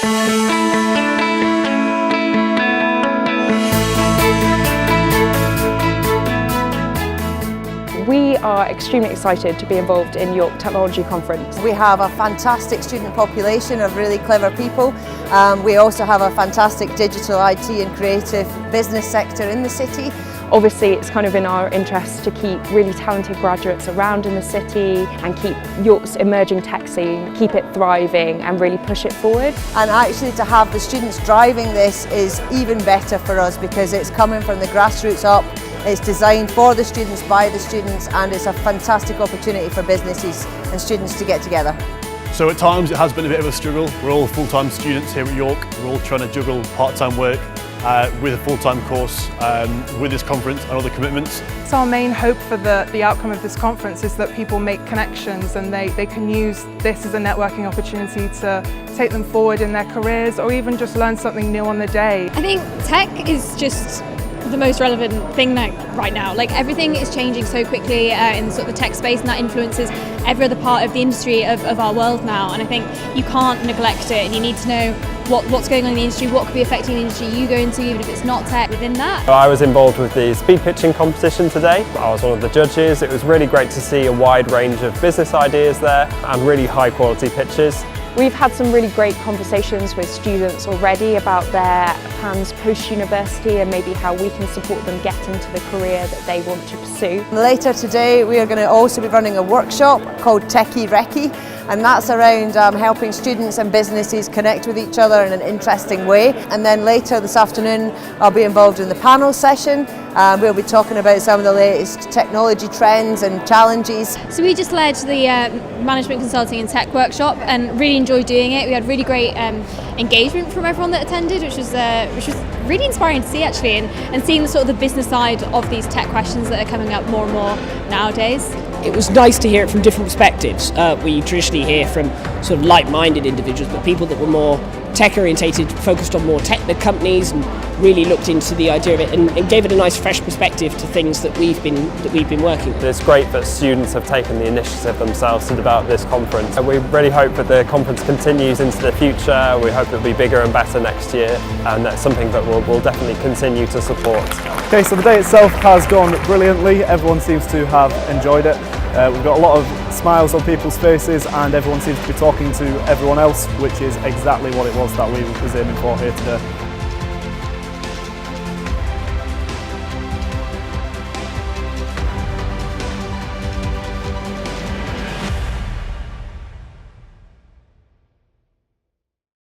We are extremely excited to be involved in York Technology Conference. We have a fantastic student population of really clever people. We also have a fantastic digital, IT and creative business sector in the city. Obviously, it's kind of in our interest to keep really talented graduates around in the city and keep York's emerging tech scene, keep it thriving and really push it forward. And actually to have the students driving this is even better for us because it's coming from the grassroots up. It's designed for the students, by the students, and it's a fantastic opportunity for businesses and students to get together. So at times it has been a bit of a struggle. We're all full-time students here at York. We're all trying to juggle part-time work with a full-time course, with this conference and other commitments. So our main hope for the outcome of this conference is that people make connections and they can use this as a networking opportunity to take them forward in their careers or even just learn something new on the day. I think tech is just the most relevant thing right now. Like everything is changing so quickly in sort of the tech space, and that influences every other part of the industry of our world now. And I think you can't neglect it, and you need to know what's going on in the industry, what could be affecting the industry you go into, even if it's not tech within that. I was involved with the speed pitching competition today. I was one of the judges. It was really great to see a wide range of business ideas there and really high quality pitches. We've had some really great conversations with students already about their plans post-university and maybe how we can support them get into the career that they want to pursue. Later today we are going to also be running a workshop called Techie Recce, and that's around helping students and businesses connect with each other in an interesting way. And then later this afternoon I'll be involved in the panel session. We'll be talking about some of the latest technology trends and challenges. So we just led the Management Consulting and Tech workshop and really enjoyed doing it. We had really great engagement from everyone that attended, which was really inspiring to see actually, and seeing the sort of the business side of these tech questions that are coming up more and more nowadays. It was nice to hear it from different perspectives. We traditionally hear from sort of like-minded individuals, but people that were more tech-orientated, focused on more technical companies, and really looked into the idea of it and gave it a nice fresh perspective to things that we've been working with. It's great that students have taken the initiative themselves to develop this conference. And we really hope that the conference continues into the future. We hope it'll be bigger and better next year, and that's something that we'll definitely continue to support. Okay, so the day itself has gone brilliantly. Everyone seems to have enjoyed it. We've got a lot of smiles on people's faces and everyone seems to be talking to everyone else, which is exactly what it was that we was aiming for here today.